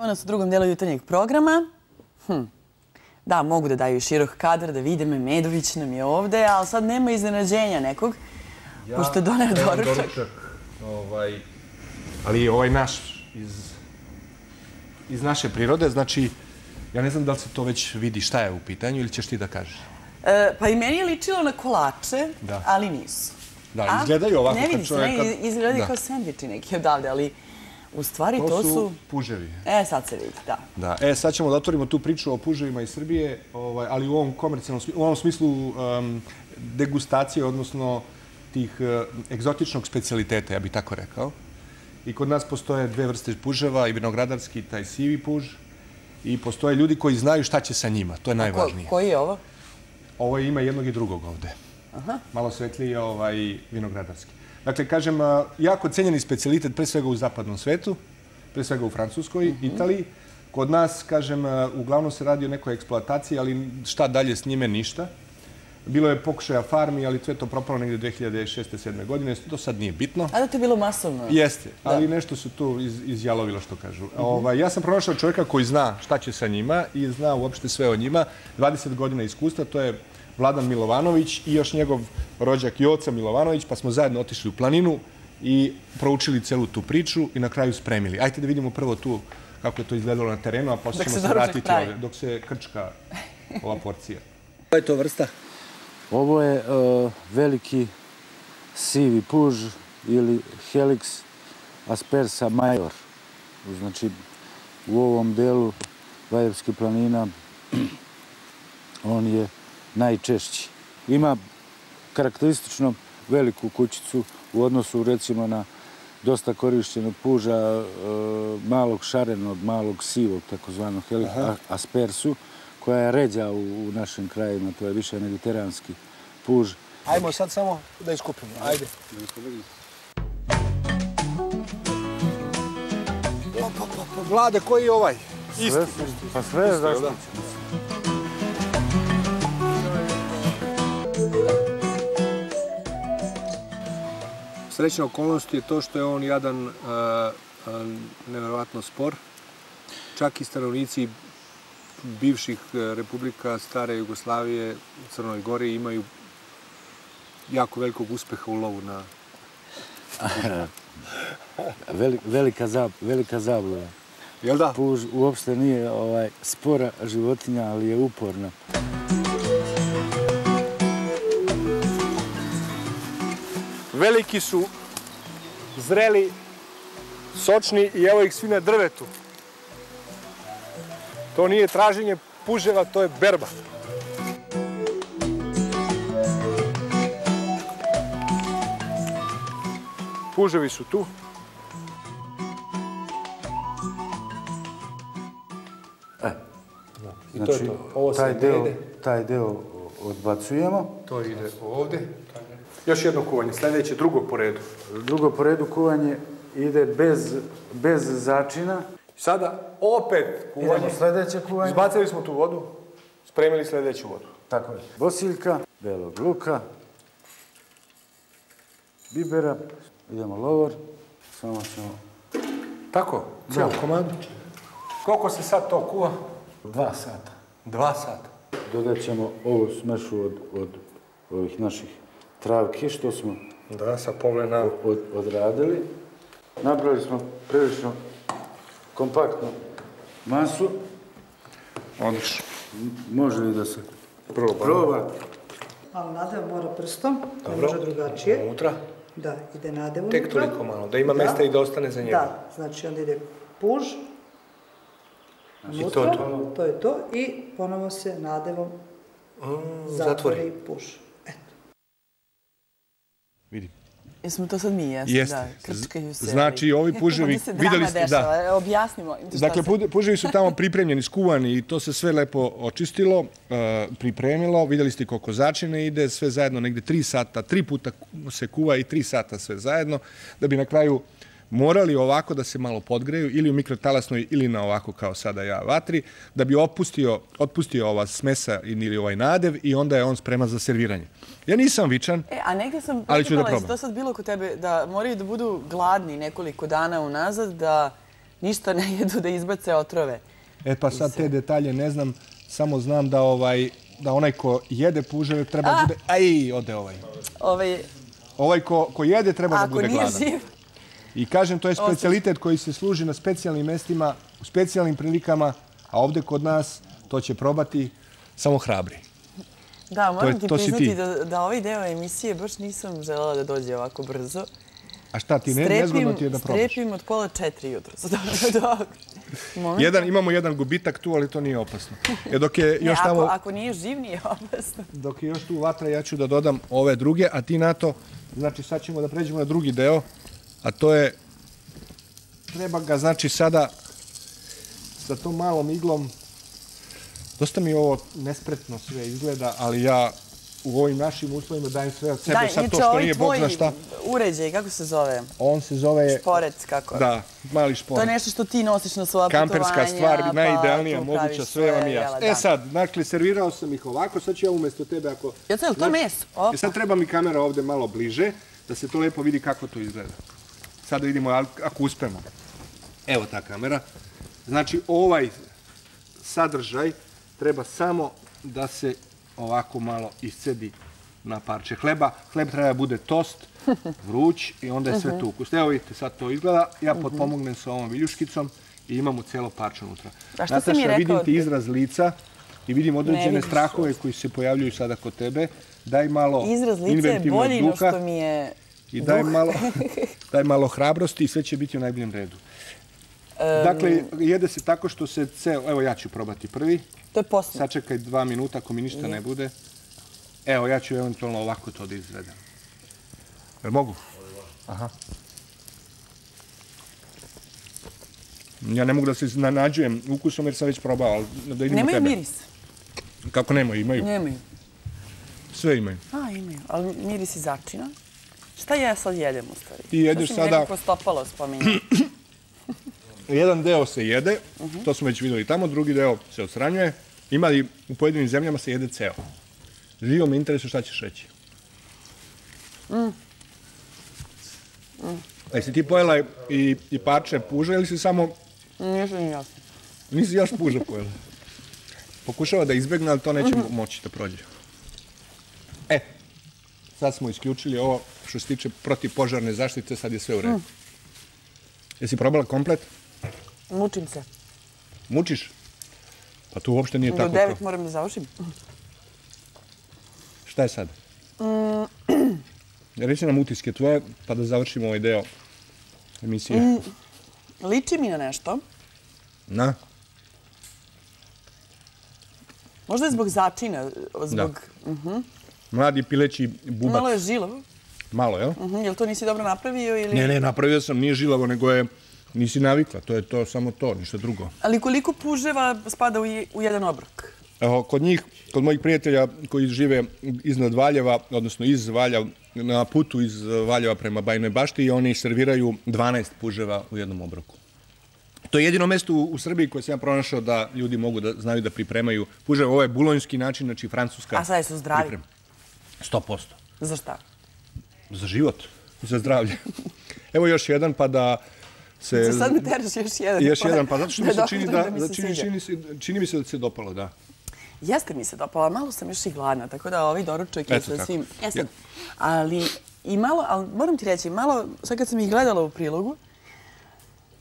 Evo nas u drugom delu jutarnjeg programa. Da, mogu da daju širok kadar, da vide Memedović nam je ovde, ali sad nema iznenađenja nekog, pošto je doneo doručak. Ali ovaj naš, iz naše prirode, znači, ja ne znam da li se to već vidi šta je u pitanju ili ćeš ti da kažeš? Pa i meni je ličilo na kolače, ali nisu. Da, izgledaju ovako kad čovjek... Ne vidi se, izgledaju kao sendviči neki odavde, ali u stvari to su... puževi. Sad se vidi, da. Sad ćemo da otvorimo tu priču o puževima iz Srbije, ali u ovom komercijalnom smislu, u ovom smislu degustacije, odnosno tih egzotičnog specijaliteta, ja bih tako rekao. I kod nas postoje dve vrste puževa, i vinogradarski, taj sivi puž, i postoje ljudi koji znaju šta će sa njima, to je najvažnije. Koji je ovo? Ovo ima jednog i drugog ovde. Malo svetlije vinogradarski. Dakle, kažem, jako cenjeni specijalitet, pre svega u zapadnom svetu, pre svega u Francuskoj, Italiji. Kod nas, kažem, uglavnom se radi o nekoj eksploataciji, ali šta dalje s njime, ništa. Bilo je pokušaja farmi, ali sve to propalo negdje 2006-2007. godine. To sad nije bitno. A da to je bilo masovno? Jeste, ali nešto su tu izjalovilo, što kažu. Ja sam pronašao čovjeka koji zna šta će sa njima i zna uopšte sve o njima. 20 godina iskustva, to je Vladan Milovanović i još njegov rođak Joca Milovanović, pa smo zajedno otišli u planinu i proučili celu tu priču i na kraju spremili. Ajde da vidimo prvo tu kako je to izgledalo na terenu, a posle ćemo se vratiti ovdje, dok se krčka ova porcija. Koja je to vrsta? Ovo je veliki sivi puž ili Helix aspersa major. Znači, u ovom delu Vajdevskih planina on je najčešći. Ima karakteristično veliku kućicu u odnosu, recimo, na dosta korišćenog puža malog šarenog, malog sivog, takozvanog Helix aspersu, koja je ređa u našim krajima, to je više mediteranski puž. Ajmo sad samo da iskupimo, ajde. Vlade, koji je ovaj? Isti. Pa sve je zaštićeno. Srećna okolnost je to što je on jadan nevjerovatno spor. Čak i stanovnici bivših republika stare Jugoslavije u Crnoj Gori imaju jako velikog uspeha u lovu na... Velika zabluda. Jel da? Puž uopšte nije spora životinja, ali je uporna. Veliki su, zreli, sočni i evo ih svi na drvetu. To nije traženje puževa, to je berba. Puževi su tu. Znači, taj deo odbacujemo. To ide ovdje. Još jedno kuvanje, sljedeće, drugo po redu. Drugo po redu kuvanje ide bez začina. Sada opet kuvanje. Idemo sljedeće kuvanje. Izbacili smo tu vodu, spremili sljedeću vodu. Tako je. Bosiljka, belog luka, bibera, idemo lovor, samo ćemo... Tako, cijelu komadu. Koliko se sad to kuva? 2 sata. 2 sata. Dodat ćemo ovu smešu od ovih naših travki, što smo odradili. Napravili smo prilično kompaktnu masu. Odlično. Može li da se proba? Malo nadev mora prstom, to može drugačije. Unutra? Da, ide nadev unutra. Tek toliko malo, da ima mjesta i da ostane za njega. Da, znači onda ide puž unutra, to je to, i ponovo se nadevom zatvori puž. Vidim. Jesmo to sad mi, jeste. Znači, ovi puževi... Drama dešava, objasnimo. Dakle, puževi su tamo pripremljeni, skuvani i to se sve lepo očistilo, pripremilo. Vidjeli ste koliko začine ide, sve zajedno negdje 3 sata, 3 puta se kuva i 3 sata sve zajedno, da bi na kraju morali ovako da se malo podgreju ili u mikrotalasnoj ili na ovako kao sada ja vatri, da bi otpustio ova smesa ili ovaj nadev i onda je on spreman za serviranje. Ja nisam vičan, a negdje sam ali ću da probam. To sad bilo kod tebe da moraju da budu gladni nekoliko dana unazad, da ništa ne jedu da izbace otrove. E pa sad te detalje ne znam, samo znam da onaj ko jede puževe treba da bude... Aj, ode ovaj. Ovaj ko jede treba da bude gladan. Ako nije živ. I kažem, to je specijalitet koji se služi na specijalnim mestima, u specijalnim prilikama, a ovde kod nas to će probati samo hrabri. Da, moram ti priznati da ovaj deo emisije baš nisam želela da dođe ovako brzo. A šta ti, nezgodno ti je da probaš? Strepim od 3:30 jutro. Imamo jedan gubitak tu, ali to nije opasno. Dok je još tamo... Ako nije živ, nije opasno. Dok je još tu vatra, ja ću da dodam ove druge, a ti na to, znači sad ćemo da pređemo na drugi deo, a to je, treba ga, znači sada, sa tom malom iglom, dosta mi ovo nespretno sve izgleda, ali ja u ovim našim uslovima dajem sve od sebe, sad to što nije Bog zna šta. Uređaj, kako se zove? On se zove... Šporet, kako? Da, mali šporet. To je nešto što ti nosiš na svoja putovanja. Kamperska stvar, najidealnija moguća, sve vam je jasno. Sad, dakle, servirao sam ih ovako, sad ću ja umjesto tebe ako... Je to meso? Sad treba mi kamera ovde malo bliže, da se to lepo vidi kako to izgleda. Sad vidimo ako uspemo. Evo ta kamera. Znači, ovaj sadržaj treba samo da se ovako malo iscedi na parče hleba. Hleb treba da bude tost, vruć i onda je sve to ukusno. Evo vidite, sad to izgleda. Ja potpomognem sa ovom viljuškicom i imamo cijelo parče unutra. Nataša, vidim ti izraz lica i vidim određene strahove koji se pojavljuju sada kod tebe. Daj malo inventivnog duha i daj malo hrabrosti i sve će biti u najboljem redu. Dakle, jede se tako što se evo ja ću probati prvi. To je posljedno. Sačekaj 2 minuta ako mi ništa ne bude. Evo, ja ću eventualno ovako to da izvedem. Jel mogu? Aha. Ja ne mogu da se nađujem ukusom jer sam već probao, ali da idem u tebe. Nemaju miris. Kako nemaju? Imaju. Nemaju. Sve imaju. Imaju, ali miris je začina. Šta ja sad jedem u stvari? Ti jedeš sada... Što si mi nekako stopalo spominjati? Jedan deo se jede, to smo već vidjeli tamo, drugi deo se odstranjuje. Ima li u pojedinim zemljama se jede ceo. Živo me interesuje šta ćeš reći. Jesi ti pojela i parče puža ili si samo... Nisam jasno. Nisi još puža pojela. Pokušava da izbegne, ali to neće moći da prođe. Sad smo isključili ovo što se tiče protivpožarne zaštite, sad je sve u redu. Jesi probala komplet? Mučim se. Mučiš? Pa tu uopšte nije tako. Do 9 moram da završim. Šta je sad? Reći nam utiske tvoje, pa da završimo ovaj deo emisije. Liči mi na nešto. Na? Možda je zbog začina. Zbog... Mladi pileći bubac. Malo je žilav. Malo, jel? Jel to nisi dobro napravio ili... Ne, napravio sam, nije žilavo, nego je... Nisi navikla, to je to, samo to, ništa drugo. Ali koliko puževa spada u jedan obrok? Evo, kod mojih prijatelja koji žive iznad Valjeva, odnosno iz Valjeva, na putu iz Valjeva prema Bajinoj Bašti, i oni serviraju 12 puževa u jednom obroku. To je jedino mesto u Srbiji koje sam ja pronašao da ljudi mogu da znaju da pripremaju puževe. Ovo je bulonjski način, znači francuska priprema. A sad su zdravi? 100%. Za šta? Za život, za zdravlje. Evo još jedan pa da se... Sad me teraš još jedan. Još jedan, pa zato što mi se čini mi se da se dopalo, da. Jeste mi se dopalo, malo sam još i gladna, tako da ovaj doručak je sa svim... Ali moram ti reći, malo, sad kad sam ih gledala u prilogu,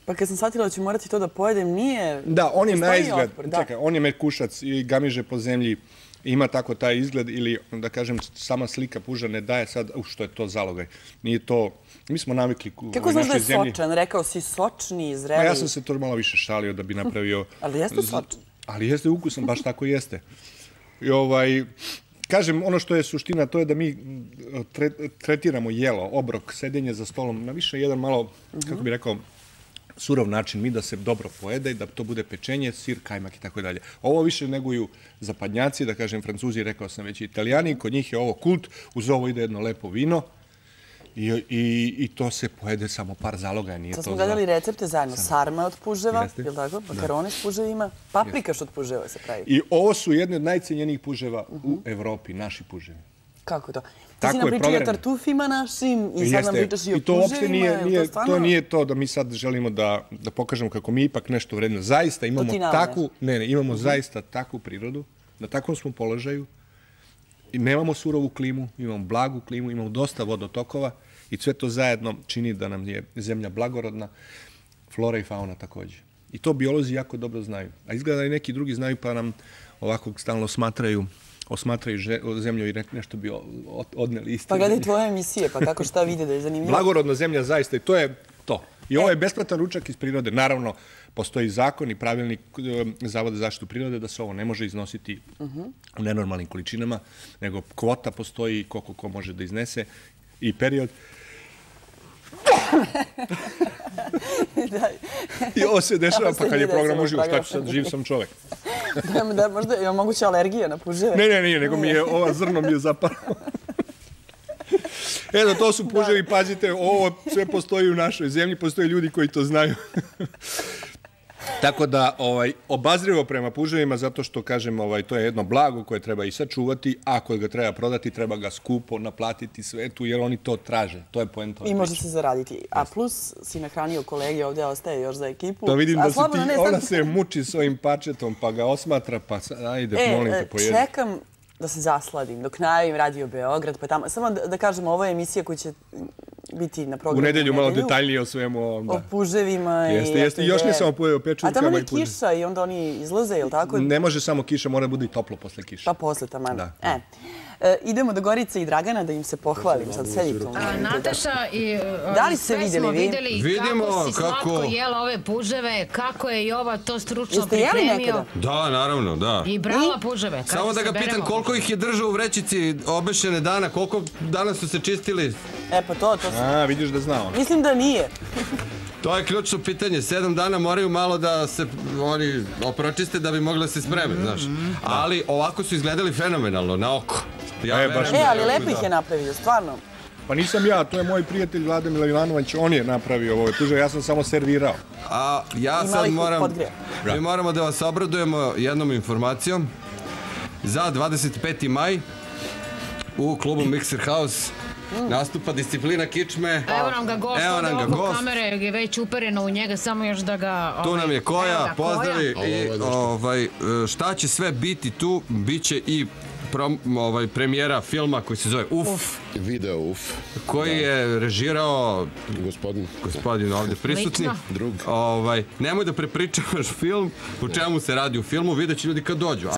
pa kad sam shvatila da ću morati to da pojedem, nije... Da, on je na izgled, čekaj, on je mekušac i gamiže po zemlji, ima tako taj izgled ili, da kažem, sama slika puža ne daje sad, što je to zalogaj. Nije to, mi smo navikli u našoj zemlji. Kako znaš da je sočan? Rekao si sočni, zreli. Ja sam se to malo više šalio da bi napravio... Ali jeste sočan. Ali jeste ukusan, baš tako jeste. I kažem, ono što je suština, to je da mi tretiramo jelo, obrok, sedenje za stolom na više jedan malo, kako bih rekao, surov način, mi da se dobro pojede i da to bude pečenje, sir, kajmak i tako dalje. Ovo više neguju zapadnjaci, da kažem Francuzi, rekao sam već i Italijani, kod njih je ovo kult, uz ovo ide jedno lepo vino i to se pojede samo par zaloga. Sad smo gledali recepte zajedno, sarma od puževa, je li tako? Makarone s puževima, paprikaš od puževa se pravi. I ovo su jedne od najcenjenijih puževa u Evropi, naši puževi. Kako to? Ti si nam pričao o tartufima našim i sad nam pričaš i o puževima. I to uopšte nije to da mi sad želimo da pokažemo kako mi ipak nešto vredno. Zaista imamo zaista takvu prirodu, na takvom smo položaju i nemamo surovu klimu, imamo blagu klimu, imamo dosta vodotokova i sve to zajedno čini da nam je zemlja blagorodna, flora i fauna takođe. I to biolozi jako dobro znaju. A izgleda i neki drugi znaju pa nam ovako stalno osmatraju zemlju i nešto bi odneli istinu. Pa gledaj tvoje emisije, pa kako šta vide da je zanimljivo. Blagorodna zemlja zaista i to je to. I ovo je besplatan ručak iz prirode. Naravno, postoji zakon i pravilnik Zavoda za zaštitu prirode da se ovo ne može iznositi u nenormalnim količinama, nego kvota postoji koliko ko može da iznese i period. I ovo se dešava pa kad je program uživo, šta ću sad, živ sam čovek. Da, možda je moguća alergija na puževe. Ne, nego mi je ova zrno mi je zaparao. Eto, to su puževi, pazite, ovo sve postoji u našoj zemlji, postoje ljudi koji to znaju. Tako da, obazrivo prema puževima, zato što, kažem, to je jedno blago koje treba i sačuvati, a koje ga treba prodati, treba ga skupo naplatiti svetu, jer oni to traže. To je poenta. I može se zaraditi. A plus si nahranio kolege, ovdje ostaje još za ekipu. Pa vidim da ona se muči s ovim pačetom, pa ga osmatra, pa ajde, molim te, pojedi. Čekam da se zasladim dok najavim Radio Beograd, pa tamo. Samo da kažem, ovo je emisija koja će biti na programu. U nedelju malo detaljnije o svemu ovom. O puževima. Jeste. I još ne samo pojeo pečurkama. A tamo je kiša i onda oni izlaze, ili tako? Ne može samo kiša, mora bude i toplo posle kiše. Pa posle taman. Idemo do Gorice i Dragana da im se pohvalim. Sad sedi tu. Nataša i sve smo vidjeli kako si slatko jela ove puževe, kako je Jova to stručno pripremio. Jeste jeli nekada? Da, naravno, da. I brala puževe. Samo da ga pitam koliko ih je držao u vrećici obešene dana, koliko dana su se čistili? Pa to. A, vidiš da zna on. Mislim da nije. To je ključno pitanje. 7 dana moraju malo da se oni opročiste da bi mogli da se spreme, znaš. Ali ovako su izgledali fenomenalno, na oko. Ali lepo ih je napravio, stvarno. Pa nisam ja, to je moj prijatelj Vlada Milovanović, on je napravio ovo puževe, ja sam samo servirao. A ja sad mi moramo da vas obradujemo jednom informacijom. Za 25. maj u klubu Mixer House nastupa Disciplina kičme. Evo nam ga gost, ovdje oko kamere je već upereno u njega, samo još da ga... Tu nam je Koja, pozdravi. I šta će sve biti tu, bit će i premijera filma koji se zove Uf. Video Uf. Koji je režirao gospodin ovdje prisutni. Nemoj da prepričavaš film, po čemu se radi u filmu, vidjet će ljudi kad dođu.